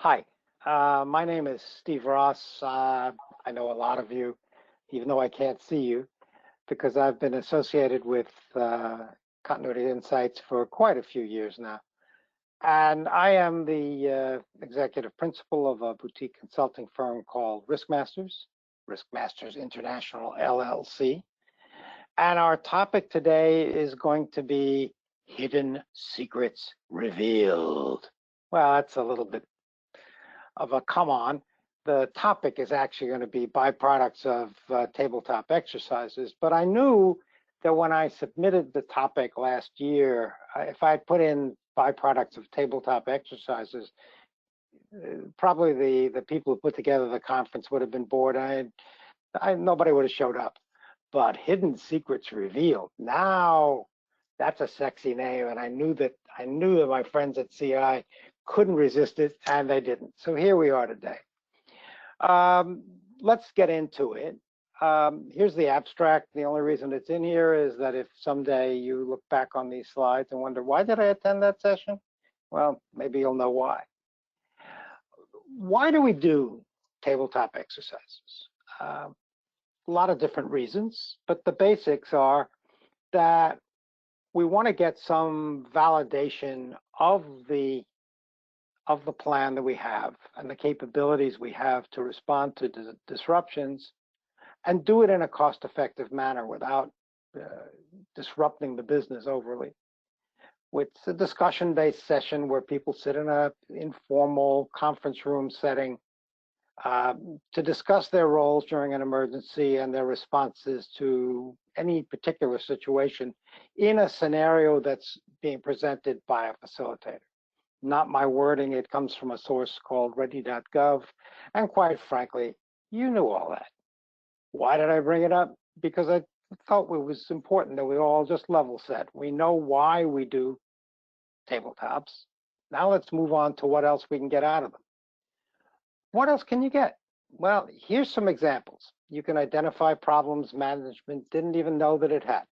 Hi, my name is Steve Ross. I know a lot of you, even though I can't see you, because I've been associated with Continuity Insights for quite a few years now. And I am the executive principal of a boutique consulting firm called Risk Masters International LLC. And our topic today is going to be Hidden Secrets Revealed. Well, that's a little bit of a come on. The topic is actually going to be byproducts of tabletop exercises, but I knew that when I submitted the topic last year, if I had put in byproducts of tabletop exercises, probably the people who put together the conference would have been bored. Nobody would have showed up. But Hidden Secrets Revealed, now that's a sexy name, and I knew that my friends at CI couldn't resist it, and they didn't. So here we are today. Let's get into it. Here's the abstract. The only reason it's in here is that if someday you look back on these slides and wonder, why did I attend that session? Well, maybe you'll know why. Why do we do tabletop exercises? A lot of different reasons, but the basics are that we want to get some validation of the plan that we have and the capabilities we have to respond to disruptions, and do it in a cost-effective manner without disrupting the business overly. It's a discussion-based session where people sit in an informal conference room setting to discuss their roles during an emergency and their responses to any particular situation in a scenario that's being presented by a facilitator. Not my wording, it comes from a source called ready.gov, and quite frankly, you knew all that. Why did I bring it up? Because I felt it was important that we all just level set. We know why we do tabletops. Now let's move on to what else we can get out of them. What else can you get? Well, here's some examples. You can identify problems management didn't even know that it had.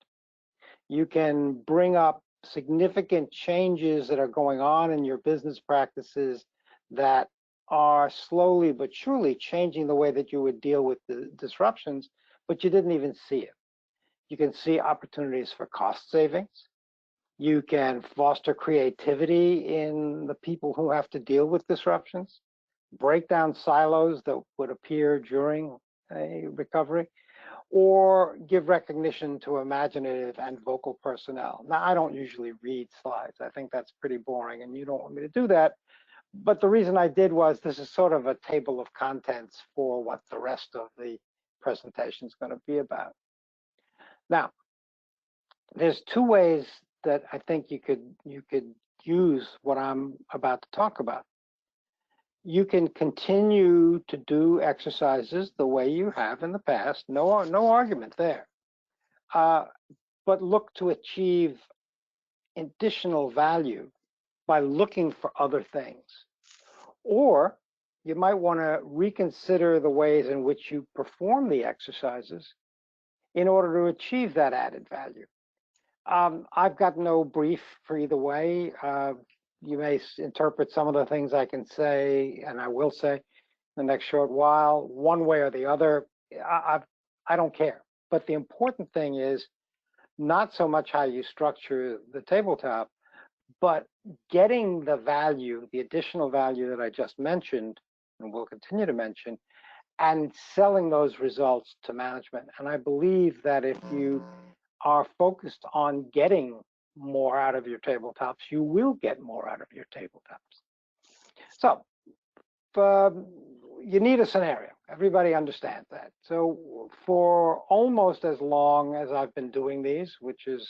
You can bring up significant changes that are going on in your business practices that are slowly but surely changing the way that you would deal with the disruptions, but you didn't even see it. You can see opportunities for cost savings. You can foster creativity in the people who have to deal with disruptions, break down silos that would appear during a recovery, or give recognition to imaginative and vocal personnel. Now, I don't usually read slides. I think that's pretty boring, and you don't want me to do that. But the reason I did was this is sort of a table of contents for what the rest of the presentation is going to be about. Now, there's two ways that I think you could use what I'm about to talk about. You can continue to do exercises the way you have in the past, no argument there, but look to achieve additional value by looking for other things. Or you might want to reconsider the ways in which you perform the exercises in order to achieve that added value. I've got no brief for either way. You may interpret some of the things I can say, and I will say in the next short while, one way or the other. I don't care. But the important thing is not so much how you structure the tabletop, but getting the value, the additional value that I just mentioned, and will continue to mention, and selling those results to management. And I believe that if you are focused on getting more out of your tabletops, you will get more out of your tabletops. So you need a scenario. Everybody understands that. So for almost as long as I've been doing these, which is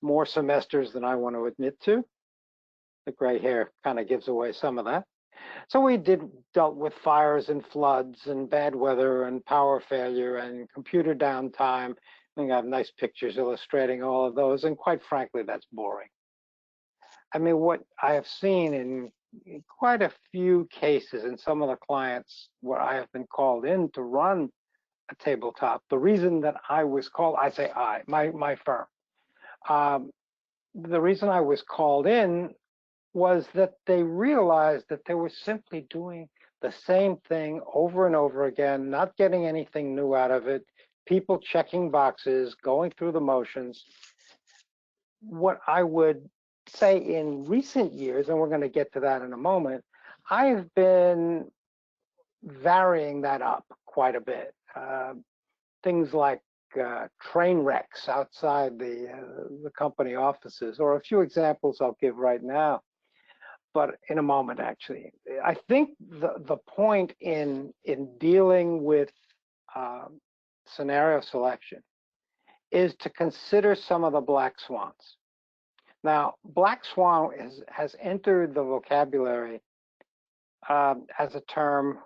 more semesters than I want to admit to, the gray hair kind of gives away some of that. So we dealt with fires and floods and bad weather and power failure and computer downtime. I have nice pictures illustrating all of those, and quite frankly, that's boring. I mean, what I have seen in quite a few cases in some of the clients where I have been called in to run a tabletop, the reason that I was called, I say my firm, the reason I was called in was that they realized that they were simply doing the same thing over and over again, not getting anything new out of it, people checking boxes, going through the motions. What I would say in recent years, and we're going to get to that in a moment, I've been varying that up quite a bit. Things like train wrecks outside the company offices, or a few examples I'll give right now, but in a moment, actually. I think the point in dealing with scenario selection is to consider some of the black swans. Now, black swan has entered the vocabulary as a term.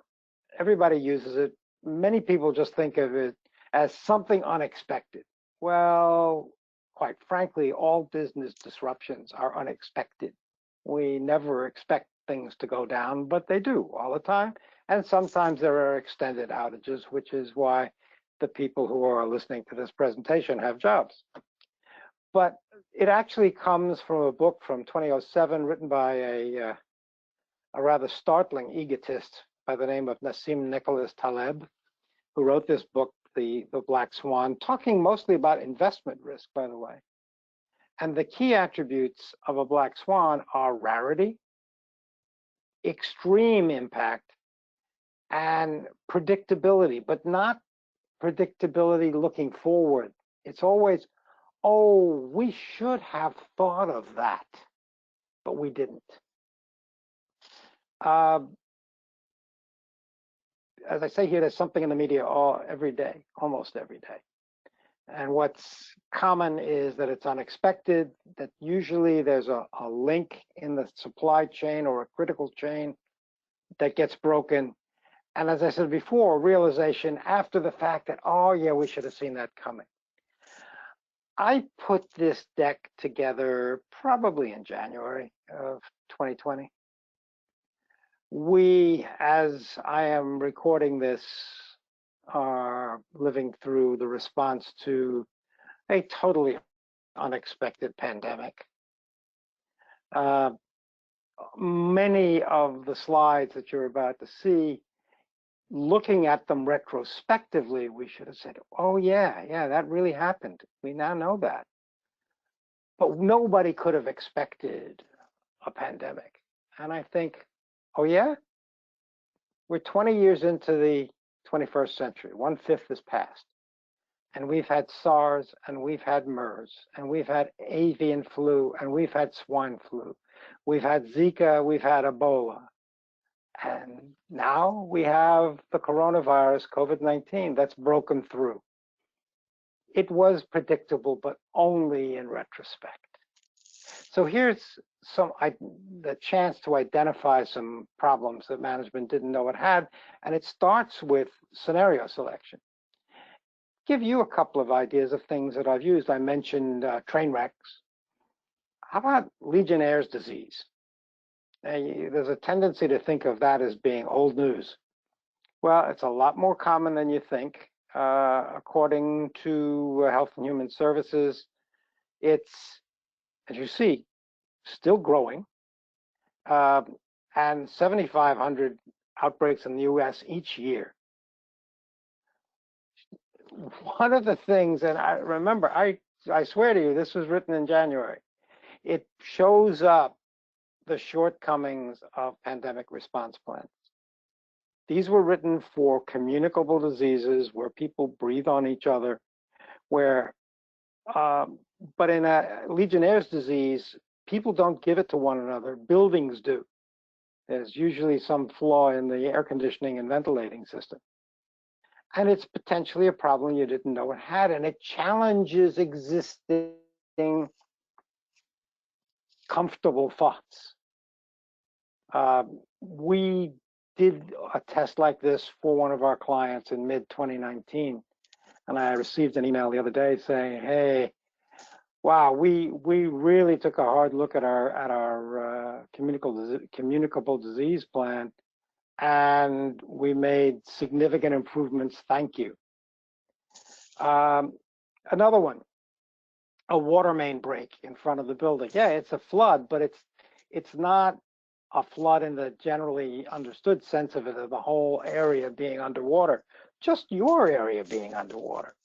Everybody uses it. Many people just think of it as something unexpected. Well, quite frankly, all business disruptions are unexpected. We never expect things to go down, but they do all the time. And sometimes there are extended outages, which is why the people who are listening to this presentation have jobs. But it actually comes from a book from 2007 written by a rather startling egotist by the name of Nassim Nicholas Taleb, who wrote this book, The Black Swan, talking mostly about investment risk, by the way. And the key attributes of a black swan are rarity, extreme impact, and predictability, but not predictability looking forward. It's always, oh, we should have thought of that, but we didn't. As I say here, there's something in the media every day, almost every day. And what's common is that it's unexpected, that usually there's a link in the supply chain or a critical chain that gets broken. And as I said before, realization after the fact that, oh yeah, we should have seen that coming. I put this deck together probably in January of 2020. We, as I am recording this, are living through the response to a totally unexpected pandemic. Many of the slides that you're about to see, looking at them retrospectively, we should have said, oh yeah, that really happened. We now know that. But nobody could have expected a pandemic. And I think, oh yeah? We're 20 years into the 21st century. 1/5 has passed. And we've had SARS, and we've had MERS, and we've had avian flu, and we've had swine flu. We've had Zika, we've had Ebola. And now we have the coronavirus, COVID-19, that's broken through. It was predictable, but only in retrospect. So here's the chance to identify some problems that management didn't know it had, and it starts with scenario selection. Give you a couple of ideas of things that I've used. I mentioned train wrecks. How about Legionnaire's disease? There's a tendency to think of that as being old news. Well, it's a lot more common than you think. According to Health and Human Services, it's, as you see, still growing, and 7,500 outbreaks in the US each year. One of the things, and I remember, I swear to you, this was written in January, it shows up the shortcomings of pandemic response plans. These were written for communicable diseases where people breathe on each other, where, but in a Legionnaire's disease, people don't give it to one another, buildings do. There's usually some flaw in the air conditioning and ventilating system. And it's potentially a problem you didn't know it had, and it challenges existing comfortable thoughts. We did a test like this for one of our clients in mid-2019, and I received an email the other day saying, hey, wow, we really took a hard look at our communicable disease plan, and we made significant improvements. Thank you. Another one, a water main break in front of the building. Yeah, it's a flood, but It's not a flood in the generally understood sense of it, of the whole area being underwater, just your area being underwater.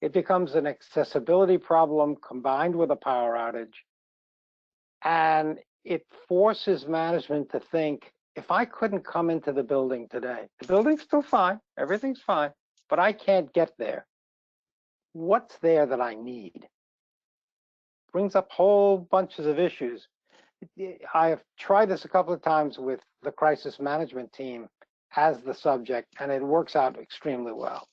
It becomes an accessibility problem combined with a power outage. And it forces management to think, if I couldn't come into the building today, the building's still fine, everything's fine, but I can't get there. What's there that I need? Brings up whole bunches of issues. I have tried this a couple of times with the crisis management team as the subject, and it works out extremely well.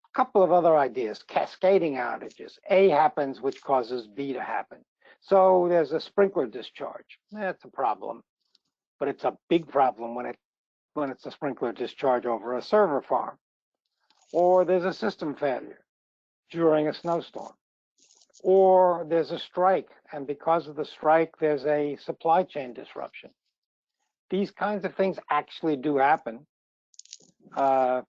A couple of other ideas, cascading outages. A happens, which causes B to happen. So there's a sprinkler discharge. That's a problem, but it's a big problem when it's a sprinkler discharge over a server farm. Or there's a system failure during a snowstorm. Or there's a strike, and because of the strike, there's a supply chain disruption. These kinds of things actually do happen. The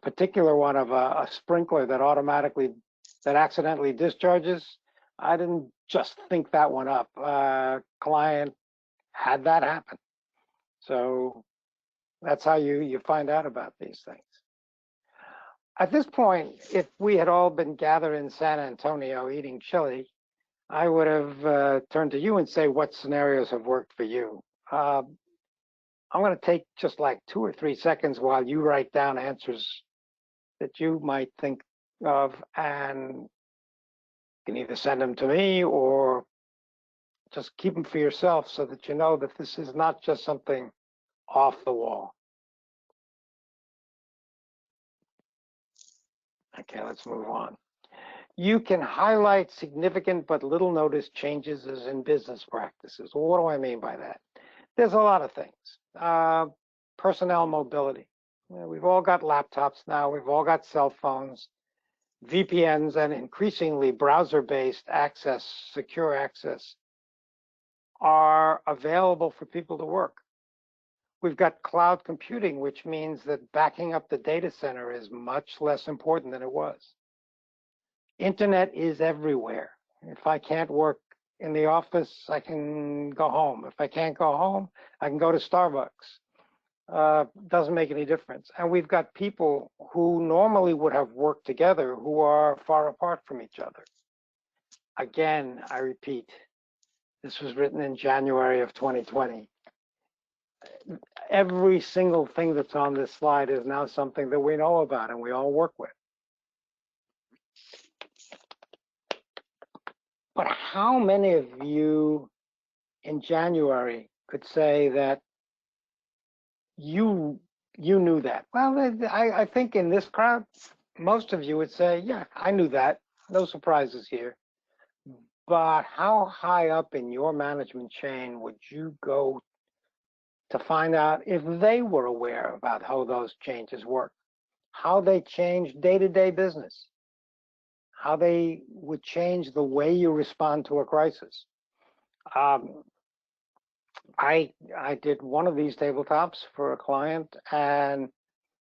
particular one of a sprinkler that accidentally discharges, I didn't just think that one up. Client had that happen. So that's how you find out about these things. At this point, if we had all been gathered in San Antonio eating chili, I would have turned to you and say, what scenarios have worked for you? I'm going to take just like 2 or 3 seconds while you write down answers that you might think of, and you can either send them to me or just keep them for yourself so that you know that this is not just something off the wall. Okay, let's move on. You can highlight significant but little noticed changes as in business practices. Well, what do I mean by that? There's a lot of things. Personnel mobility. We've all got laptops now. We've all got cell phones, VPNs, and increasingly browser-based access, secure access, are available for people to work. We've got cloud computing, which means that backing up the data center is much less important than it was. Internet is everywhere. If I can't work in the office, I can go home. If I can't go home, I can go to Starbucks. Doesn't make any difference. And we've got people who normally would have worked together who are far apart from each other. Again, I repeat, this was written in January of 2020. Every single thing that's on this slide is now something that we know about and we all work with. But how many of you in January could say that you knew that? Well, I think in this crowd, most of you would say, yeah, I knew that. No surprises here. But how high up in your management chain would you go to find out if they were aware about how those changes work, how they change day-to-day business, how they would change the way you respond to a crisis? I did one of these tabletops for a client, and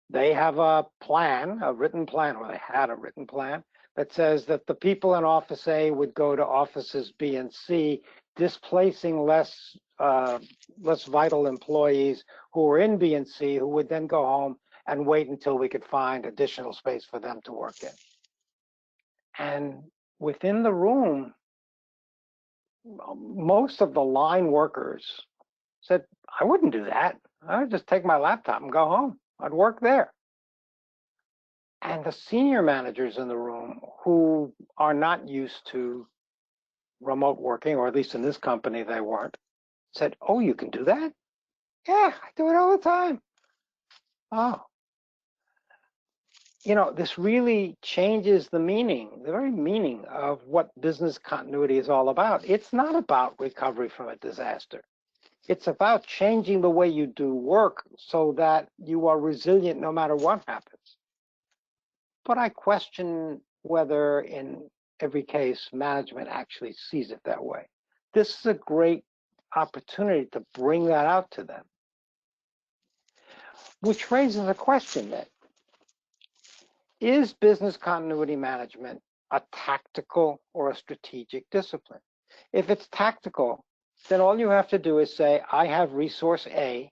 they have a plan, a written plan, or they had a written plan that says that the people in Office A would go to offices B and C, displacing less vital employees who were in B and C, who would then go home and wait until we could find additional space for them to work in. And within the room, most of the line workers said, I wouldn't do that. I would just take my laptop and go home. I'd work there. And the senior managers in the room who are not used to remote working, or at least in this company they weren't, said, oh, you can do that? Yeah, I do it all the time. Oh. You know, this really changes the meaning, the very meaning of what business continuity is all about. It's not about recovery from a disaster. It's about changing the way you do work so that you are resilient no matter what happens. But I question whether in every case management actually sees it that way. This is a great opportunity to bring that out to them. Which raises a question then. Is business continuity management a tactical or a strategic discipline? If it's tactical, then all you have to do is say, I have resource A,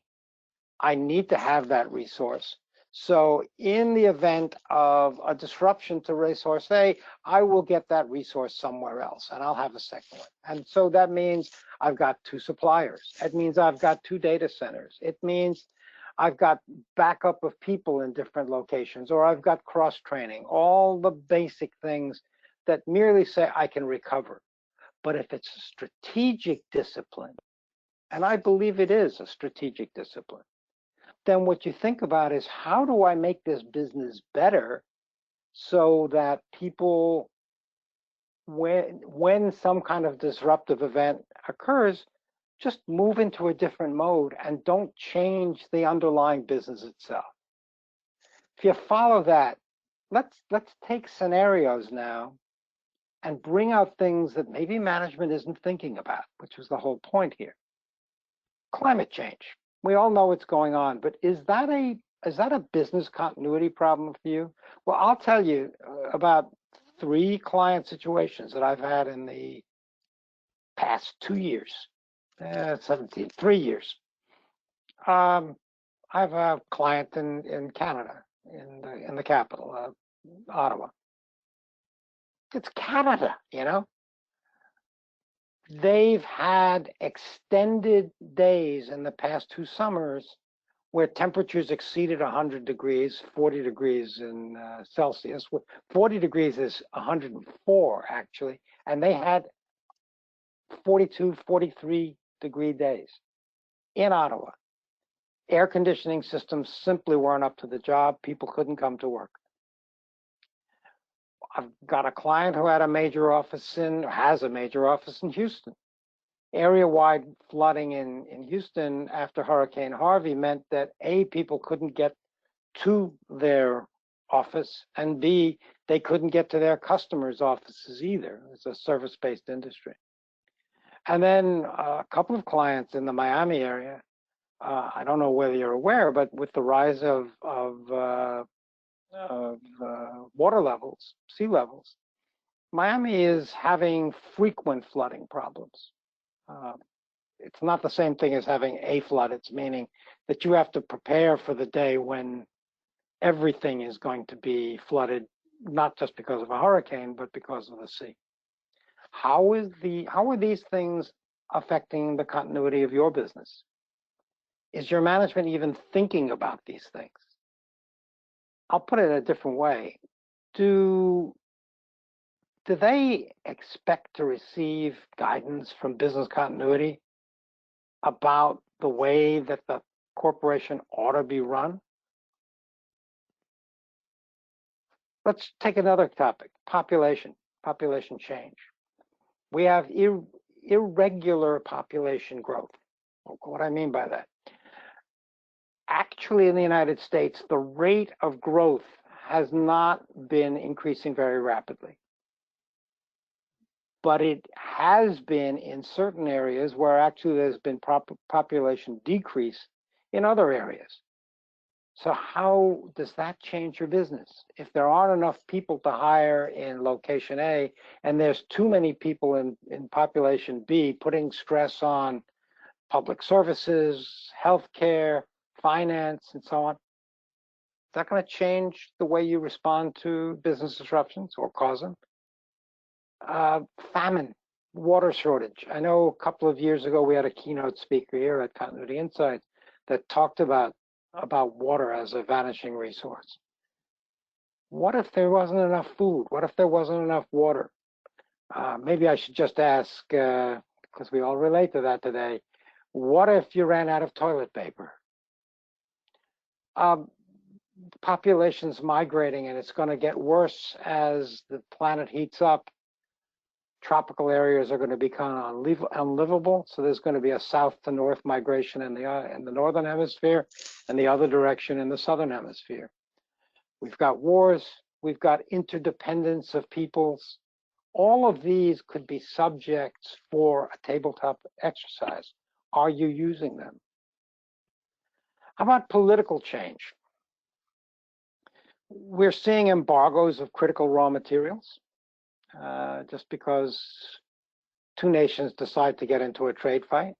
I need to have that resource. So in the event of a disruption to resource A, I will get that resource somewhere else and I'll have a second one. And so that means I've got 2 suppliers. It means I've got 2 data centers. It means I've got backup of people in different locations, or I've got cross-training, all the basic things that merely say I can recover. But if it's a strategic discipline, and I believe it is a strategic discipline, then what you think about is, how do I make this business better so that people, when some kind of disruptive event occurs, just move into a different mode and don't change the underlying business itself. If you follow that, let's take scenarios now and bring out things that maybe management isn't thinking about, which was the whole point here. Climate change. We all know what's going on, but is that a business continuity problem for you? Well, I'll tell you about 3 client situations that I've had in the past 2 years, 3 years. I have a client in Canada, in the capital, Ottawa. It's Canada, you know. They've had extended days in the past 2 summers where temperatures exceeded 100 degrees, 40 degrees in Celsius. 40 degrees is 104 actually, and they had 42, 43 degree days in Ottawa. Air conditioning systems simply weren't up to the job. People couldn't come to work. I've got a client who has a major office in Houston. Area-wide flooding in Houston after Hurricane Harvey meant that A, people couldn't get to their office, and B, they couldn't get to their customers' offices either. It's a service-based industry. And then a couple of clients in the Miami area, I don't know whether you're aware, but with the rise of water levels, sea levels, Miami is having frequent flooding problems. It's not the same thing as having a flood. It's meaning that you have to prepare for the day when everything is going to be flooded, not just because of a hurricane, but because of the sea. How are these things affecting the continuity of your business? Is your management even thinking about these things? I'll put it a different way. Do they expect to receive guidance from business continuity about the way that the corporation ought to be run? Let's take another topic, population change. We have irregular population growth. What do I mean by that? Actually, in the United States, the rate of growth has not been increasing very rapidly. But it has been in certain areas where actually there's been population decrease in other areas. So how does that change your business? If there aren't enough people to hire in location A, and there's too many people in population B, putting stress on public services, healthcare, finance, and so on, is that going to change the way you respond to business disruptions or cause them? Famine, water shortage. I know a couple of years ago we had a keynote speaker here at Continuity Insights that talked about water as a vanishing resource. What if there wasn't enough food? What if there wasn't enough water? Maybe I should just ask, because we all relate to that today, what if you ran out of toilet paper? Population's migrating, and it's going to get worse as the planet heats up. Tropical areas are going to become unlivable, so there's going to be a south to north migration in the northern hemisphere and the other direction in the southern hemisphere. We've got wars, we've got interdependence of peoples. All of these could be subjects for a tabletop exercise. Are you using them? How about political change? We're seeing embargoes of critical raw materials. Just because two nations decide to get into a trade fight,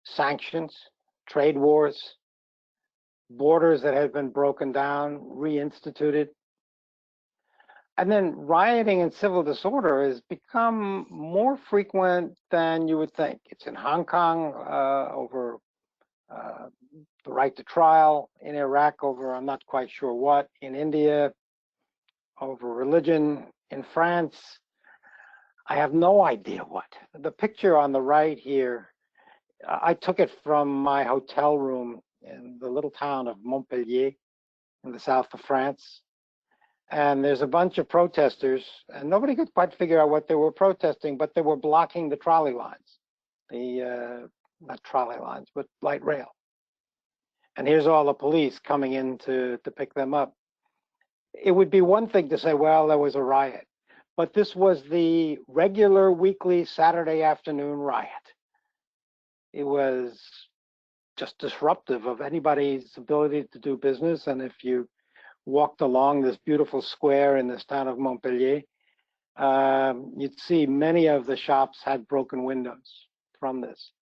sanctions, trade wars, borders that had been broken down, reinstituted. And then rioting and civil disorder has become more frequent than you would think. It's in Hong Kong over the right to trial, in Iraq over I'm not quite sure what, in India over religion, in France I have no idea what. The picture on the right here, I took it from my hotel room in the little town of Montpellier in the south of France. And there's a bunch of protesters, and nobody could quite figure out what they were protesting, but they were blocking the trolley lines, not trolley lines, but light rail. And here's all the police coming in to pick them up. It would be one thing to say, well, there was a riot, but this was the regular weekly Saturday afternoon riot. It was just disruptive of anybody's ability to do business. And if you walked along this beautiful square in this town of Montpellier, you'd see many of the shops had broken windows from this.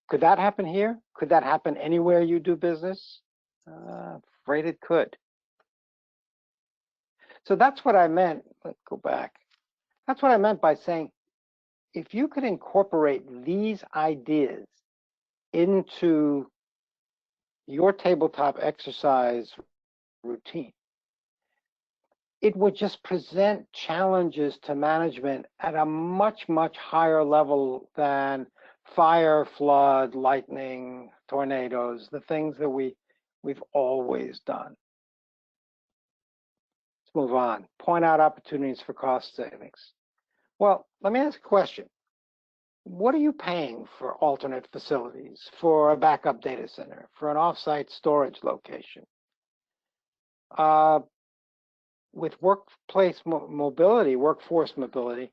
Could that happen here? Could that happen anywhere you do business? Afraid it could. So that's what I meant. Let's go back. That's what I meant by saying, if you could incorporate these ideas into your tabletop exercise routine, it would just present challenges to management at a much, much higher level than fire, flood, lightning, tornadoes, the things that we've always done. Let's move on. Point out opportunities for cost savings. Well, let me ask a question. What are you paying for alternate facilities, for a backup data center, for an offsite storage location? With workplace mobility, workforce mobility,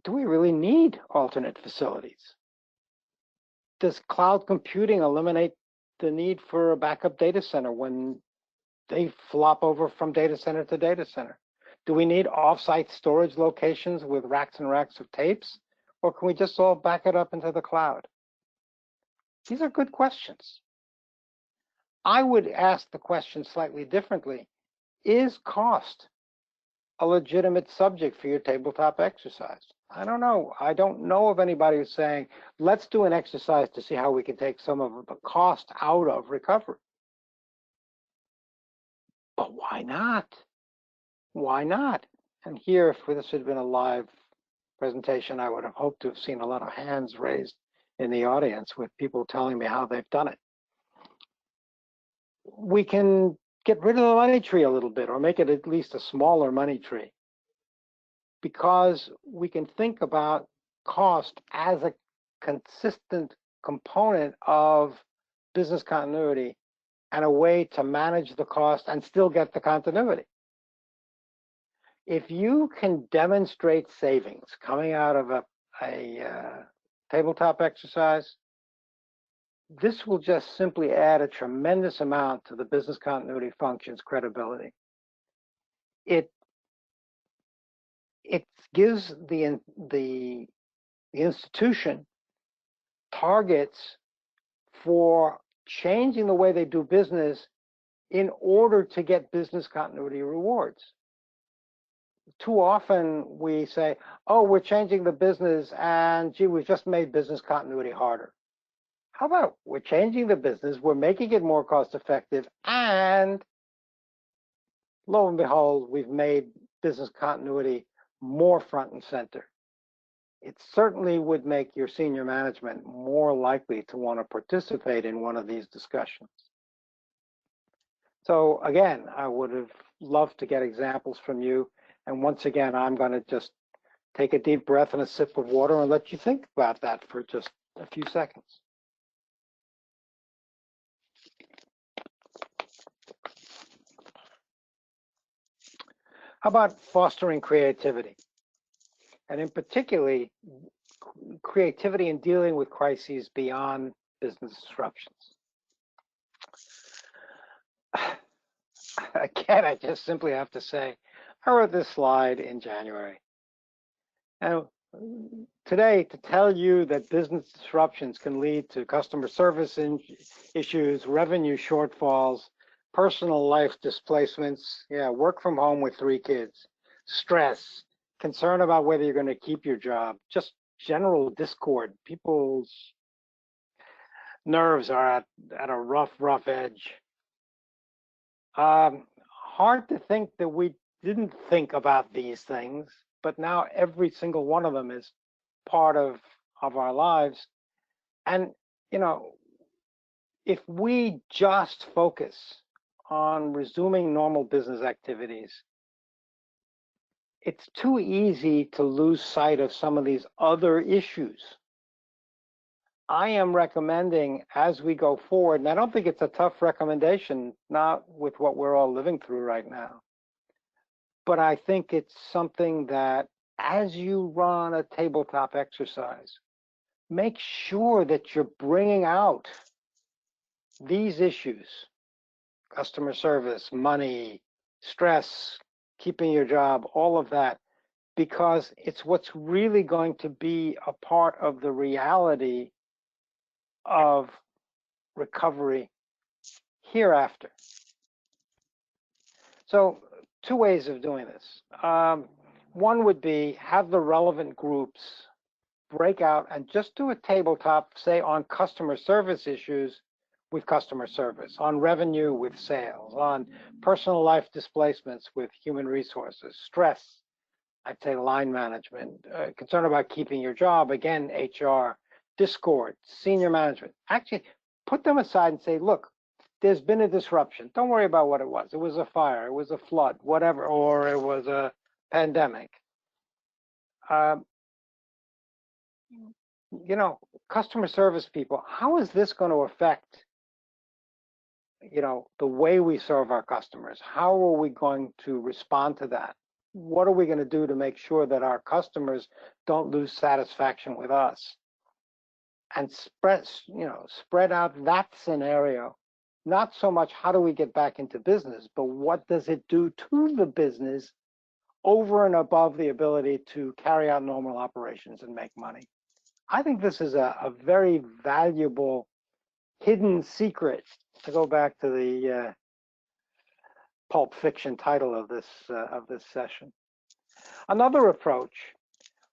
do we really need alternate facilities? Does cloud computing eliminate the need for a backup data center when they flop over from data center to data center? Do we need offsite storage locations with racks and racks of tapes? Or can we just all back it up into the cloud? These are good questions. I would ask the question slightly differently. Is cost a legitimate subject for your tabletop exercise? I don't know. I don't know of anybody who's saying, let's do an exercise to see how we can take some of the cost out of recovery. But why not? Why not? And here, if this had been a live presentation, I would have hoped to have seen a lot of hands raised in the audience with people telling me how they've done it. We can get rid of the money tree a little bit, or make it at least a smaller money tree, because we can think about cost as a consistent component of business continuity and a way to manage the cost and still get the continuity. If you can demonstrate savings coming out of a tabletop exercise, this will just simply add a tremendous amount to the business continuity function's credibility. It gives the institution targets for changing the way they do business in order to get business continuity rewards. Too often we say, oh, we're changing the business and gee, we've just made business continuity harder. How about we're changing the business, we're making it more cost effective, and lo and behold, we've made business continuity more front and center. It certainly would make your senior management more likely to want to participate in one of these discussions. So again, I would have loved to get examples from you. And once again, I'm going to just take a deep breath and a sip of water and let you think about that for just a few seconds. How about fostering creativity? And in particularly, creativity in dealing with crises beyond business disruptions. Again, I just simply have to say, I wrote this slide in January. And today to tell you that business disruptions can lead to customer service issues, revenue shortfalls, personal life displacements, yeah, work from home with 3 kids, stress, concern about whether you're going to keep your job, just general discord. People's nerves are at a rough edge. Hard to think that we didn't think about these things, but now every single one of them is part of our lives. And, you know, if we just focus on resuming normal business activities, it's too easy to lose sight of some of these other issues. I am recommending as we go forward, and I don't think it's a tough recommendation, not with what we're all living through right now, but I think it's something that as you run a tabletop exercise, make sure that you're bringing out these issues: customer service, money, stress, keeping your job, all of that, because it's what's really going to be a part of the reality of recovery hereafter. So 2 ways of doing this. One would be have the relevant groups break out and just do a tabletop, say on customer service issues with customer service, on revenue with sales, on personal life displacements with human resources, stress, I'd say line management, concern about keeping your job, again, HR, discord, senior management. Actually, put them aside and say, look, there's been a disruption. Don't worry about what it was. It was a fire, it was a flood, whatever, or it was a pandemic. You know, customer service people, how is this going to affect, you know, the way we serve our customers? How are we going to respond to that? What are we going to do to make sure that our customers don't lose satisfaction with us? And spread out that scenario. Not so much how do we get back into business, but what does it do to the business over and above the ability to carry out normal operations and make money. I think this is a very valuable hidden secret, to go back to the Pulp Fiction title of this session. Another approach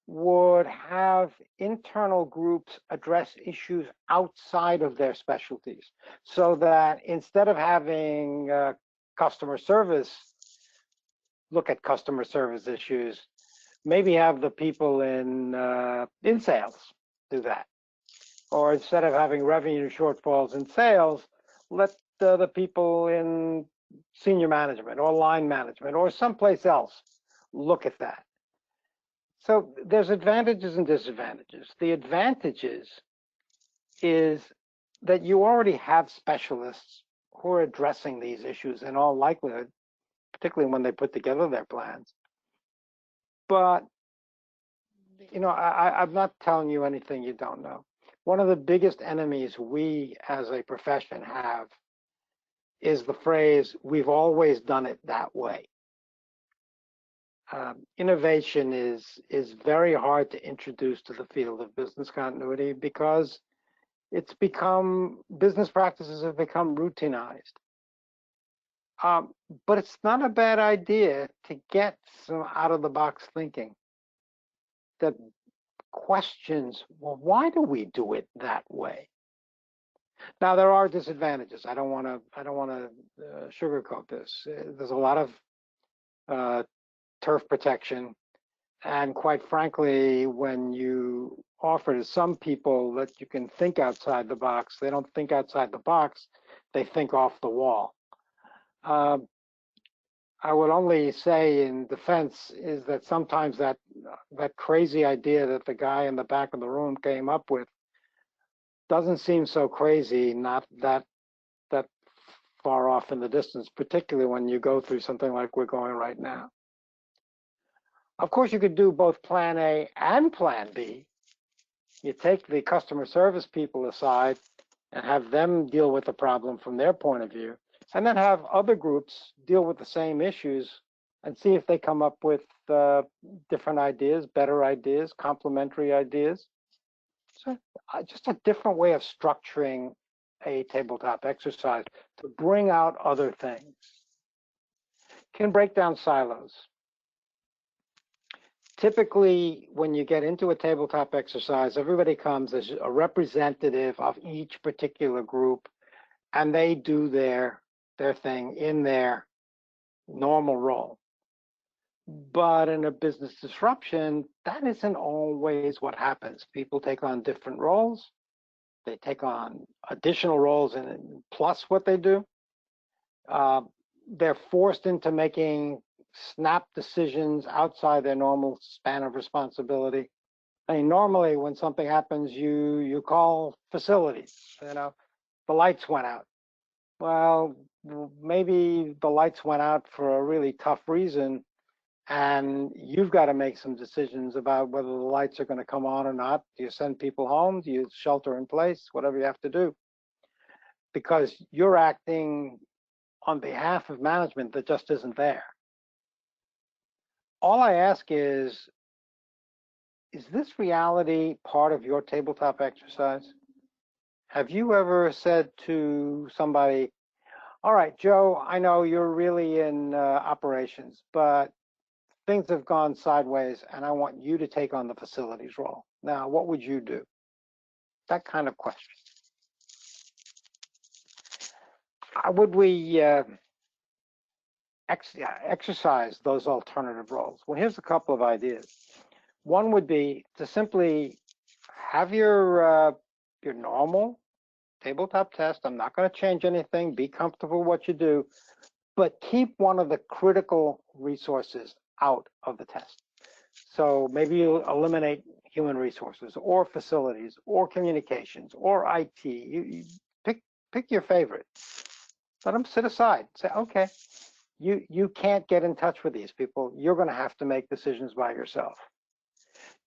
would have internal groups address issues outside of their specialties, so that instead of having customer service look at customer service issues, maybe have the people in sales do that. Or instead of having revenue shortfalls in sales, let the people in senior management or line management or someplace else look at that. So there's advantages and disadvantages. The advantages is that you already have specialists who are addressing these issues in all likelihood, particularly when they put together their plans. But, you know, I'm not telling you anything you don't know. One of the biggest enemies we as a profession have is the phrase, we've always done it that way. Innovation is very hard to introduce to the field of business continuity because business practices have become routinized. But it's not a bad idea to get some out-of-the-box thinking that questions, well, why do we do it that way? Now there are disadvantages. I don't want to sugarcoat this. There's a lot of turf protection, and quite frankly, when you offer to some people that you can think outside the box, they don't think outside the box, they think off the wall. I would only say in defense is that sometimes that crazy idea that the guy in the back of the room came up with doesn't seem so crazy, not that far off in the distance, particularly when you go through something like we're going right now. Of course, you could do both plan A and plan B. You take the customer service people aside and have them deal with the problem from their point of view, and then have other groups deal with the same issues and see if they come up with different ideas, better ideas, complementary ideas. So just a different way of structuring a tabletop exercise to bring out other things. Can break down silos. Typically, when you get into a tabletop exercise, everybody comes as a representative of each particular group, and they do their thing in their normal role. But in a business disruption, that isn't always what happens. People take on different roles. They take on additional roles and plus what they do. They're forced into making snap decisions outside their normal span of responsibility. I mean, normally when something happens, you call facilities. You know, the lights went out. Well, maybe the lights went out for a really tough reason, and you've got to make some decisions about whether the lights are going to come on or not. Do you send people home? Do you shelter in place? Whatever you have to do, because you're acting on behalf of management that just isn't there. All I ask is this reality part of your tabletop exercise? Have you ever said to somebody, all right, Joe, I know you're really in operations, but things have gone sideways and I want you to take on the facilities role. Now, what would you do? That kind of question. Would we exercise those alternative roles? Well, here's a couple of ideas. One would be to simply have your normal tabletop test. I'm not going to change anything. Be comfortable with what you do, but keep one of the critical resources out of the test. So maybe you eliminate human resources or facilities or communications or IT. You pick your favorite. Let them sit aside. Say, okay, you can't get in touch with these people. You're going to have to make decisions by yourself.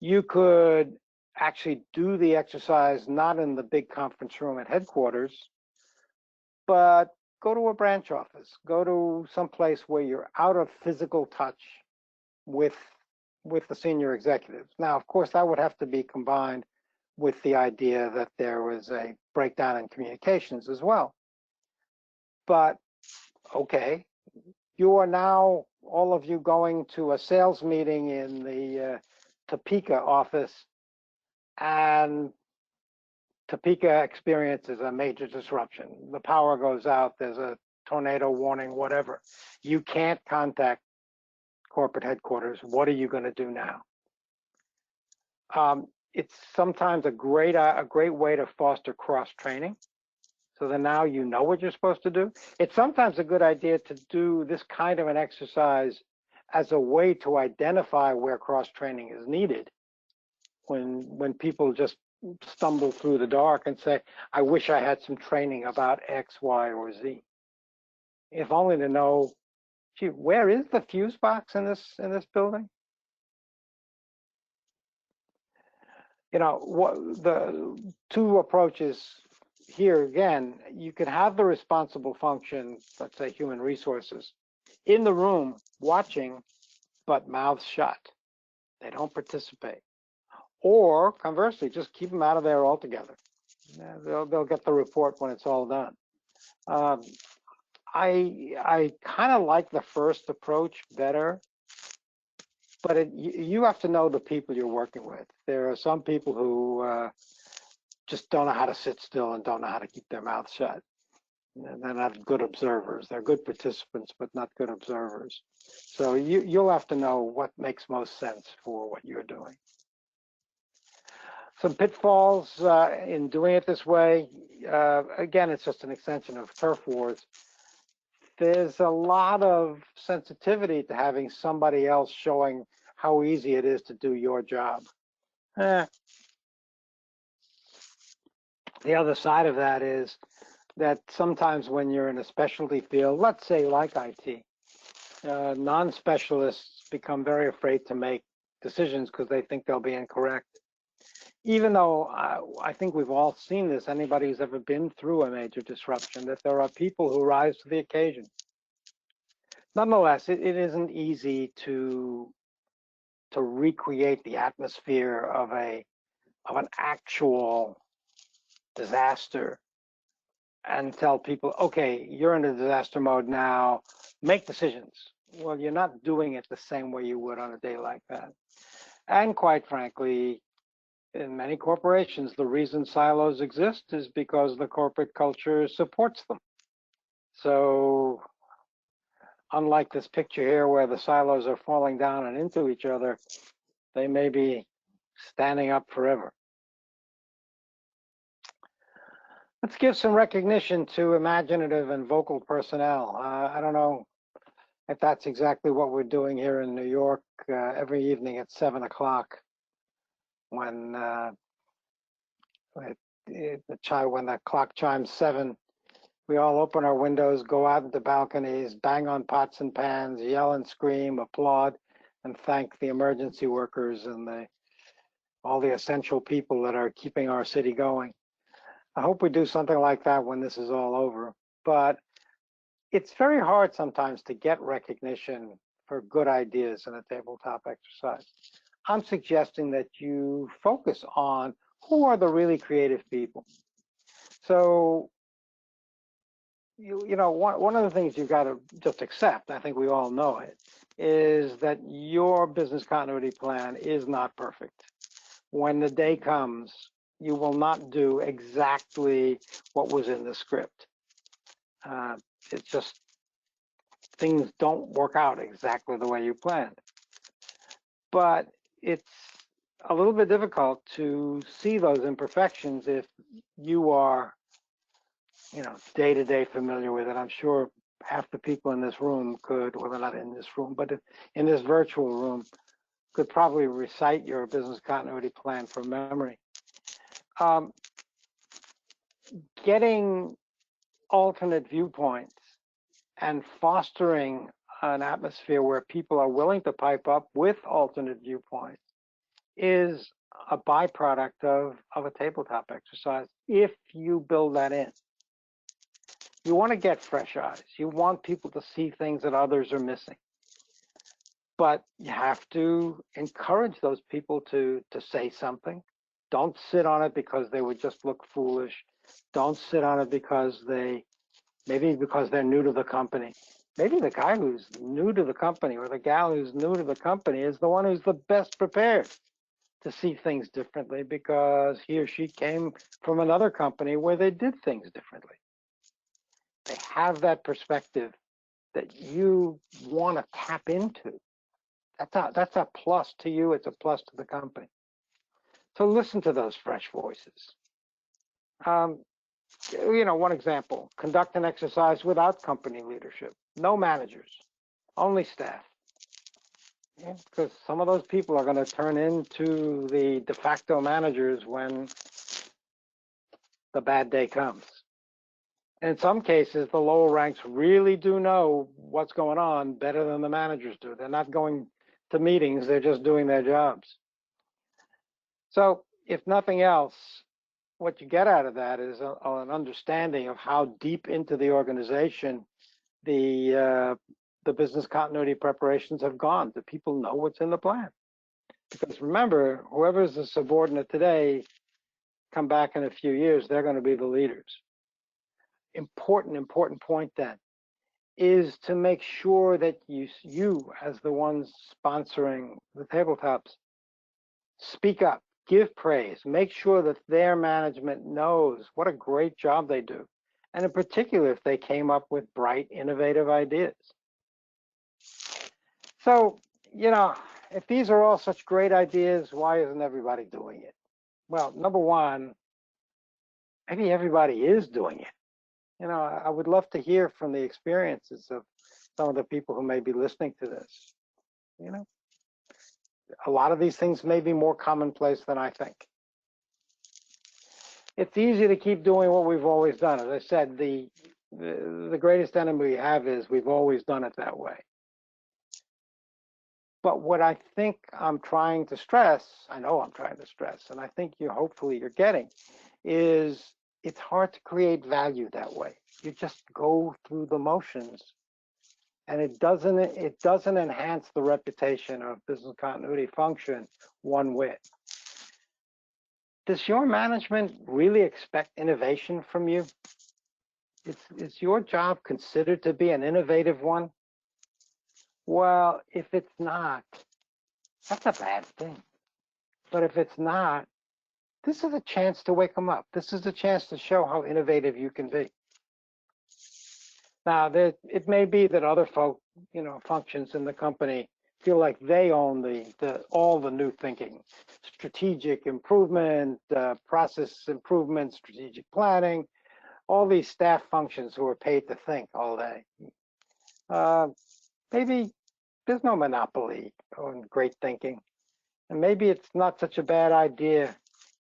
You could actually do the exercise not in the big conference room at headquarters, but go to a branch office, go to some place where you're out of physical touch with the senior executives. Now, of course, that would have to be combined with the idea that there was a breakdown in communications as well. But okay, you are now, all of you, going to a sales meeting in the Topeka office, and Topeka experiences a major disruption. The power goes out, there's a tornado warning, whatever. You can't contact corporate headquarters. What are you going to do now? It's sometimes a great way to foster cross-training, so that now you know what you're supposed to do. It's sometimes a good idea to do this kind of an exercise as a way to identify where cross-training is needed. When people just stumble through the dark and say, I wish I had some training about X, Y, or Z. If only to know, gee, where is the fuse box in this building? You know, what the two approaches here again, you could have the responsible function, let's say human resources, in the room watching, but mouths shut. They don't participate. Or conversely, just keep them out of there altogether. They'll get the report when it's all done. I kind of like the first approach better, but you have to know the people you're working with. There are some people who just don't know how to sit still and don't know how to keep their mouths shut. They're not good observers. They're good participants, but not good observers. So you'll have to know what makes most sense for what you're doing. Some pitfalls in doing it this way. Again, it's just an extension of turf wars. There's a lot of sensitivity to having somebody else showing how easy it is to do your job. The other side of that is that sometimes when you're in a specialty field, let's say like IT, non-specialists become very afraid to make decisions because they think they'll be incorrect. Even though I think we've all seen this, anybody who's ever been through a major disruption, that there are people who rise to the occasion. Nonetheless, it isn't easy to recreate the atmosphere of an actual disaster and tell people, okay, you're in a disaster mode now, make decisions. Well, you're not doing it the same way you would on a day like that. And quite frankly, in many corporations, the reason silos exist is because the corporate culture supports them. So unlike this picture here where the silos are falling down and into each other, they may be standing up forever. Let's give some recognition to imaginative and vocal personnel. I don't know if that's exactly what we're doing here in New York every evening at 7 o'clock when when the clock chimes 7. We all open our windows, go out into balconies, bang on pots and pans, yell and scream, applaud, and thank the emergency workers and all the essential people that are keeping our city going. I hope we do something like that when this is all over. But it's very hard sometimes to get recognition for good ideas in a tabletop exercise. I'm suggesting that you focus on who are the really creative people. So, you know, one of the things you've got to just accept, I think we all know it, is that your business continuity plan is not perfect. When the day comes, you will not do exactly what was in the script. It's just things don't work out exactly the way you planned. But it's a little bit difficult to see those imperfections if you are, you know, day-to-day familiar with it. I'm sure half the people in this room could, well, they're not in this room, but in this virtual room, could probably recite your business continuity plan from memory. Um, Getting alternate viewpoints and fostering an atmosphere where people are willing to pipe up with alternate viewpoints is a byproduct of a tabletop exercise if you build that in. You want to get fresh eyes. You want people to see things that others are missing. But you have to encourage those people to say something. Don't sit on it because they would just look foolish. Don't sit on it because maybe because they're new to the company. Maybe the guy who's new to the company or the gal who's new to the company is the one who's the best prepared to see things differently because he or she came from another company where they did things differently. They have that perspective that you want to tap into. That's a plus to you. It's a plus to the company. So listen to those fresh voices. You know, one example, conduct an exercise without company leadership. No managers, only staff. Yeah, because some of those people are going to turn into the de facto managers when the bad day comes. And in some cases, the lower ranks really do know what's going on better than the managers do. They're not going to meetings, they're just doing their jobs. So if nothing else, what you get out of that is an understanding of how deep into the organization the business continuity preparations have gone. Do people know what's in the plan? Because remember, whoever's the subordinate today, come back in a few years, they're going to be the leaders. Important point then is to make sure that you as the ones sponsoring the tabletops, speak up, give praise, make sure that their management knows what a great job they do. And in particular, if they came up with bright, innovative ideas. So, you know, if these are all such great ideas, why isn't everybody doing it? Well, number one, maybe everybody is doing it. You know, I would love to hear from the experiences of some of the people who may be listening to this. You know, a lot of these things may be more commonplace than I think. It's easy to keep doing what we've always done. As I said, the greatest enemy we have is we've always done it that way. But what I think I'm trying to stress, I know I'm trying to stress, and I think hopefully you're getting, is it's hard to create value that way. You just go through the motions and it doesn't enhance the reputation of business continuity function one whit. Does your management really expect innovation from you? Is your job considered to be an innovative one? Well, if it's not, that's a bad thing. But if it's not, this is a chance to wake them up. This is a chance to show how innovative you can be. Now, it may be that other functions in the company feel like they own all the new thinking, strategic improvement, process improvement, strategic planning, all these staff functions who are paid to think all day. Maybe there's no monopoly on great thinking, and maybe it's not such a bad idea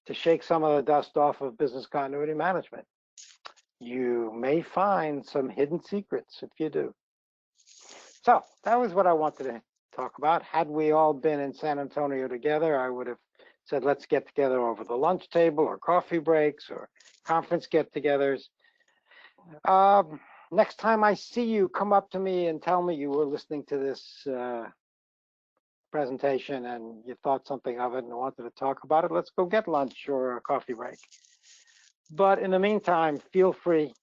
to shake some of the dust off of business continuity management. You may find some hidden secrets if you do. So that was what I wanted to talk about. Had we all been in San Antonio together, I would have said, let's get together over the lunch table or coffee breaks or conference get-togethers. Next time I see you, come up to me and tell me you were listening to this presentation and you thought something of it and wanted to talk about it. Let's go get lunch or a coffee break. But in the meantime, feel free.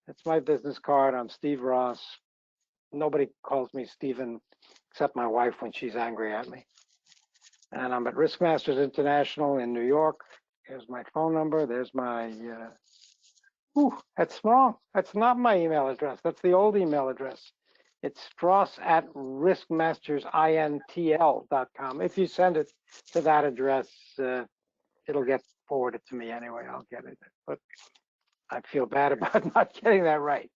It's my business card. I'm Steve Ross. Nobody calls me Steven except my wife when she's angry at me. And I'm at Riskmasters International in New York. Here's my phone number. There's my, that's wrong. That's not my email address. That's the old email address. It's Stross@riskmastersintl.com. If you send it to that address, it'll get forwarded to me anyway. I'll get it. But I feel bad about not getting that right.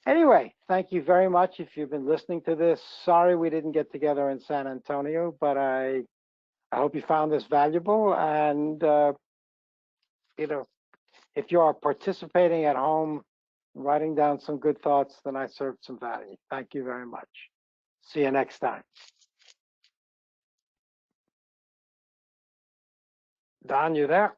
Anyway, thank you very much if you've been listening to this. Sorry we didn't get together in San Antonio, but I hope you found this valuable. And, if you are participating at home, writing down some good thoughts, then I served some value. Thank you very much. See you next time. Don, you there?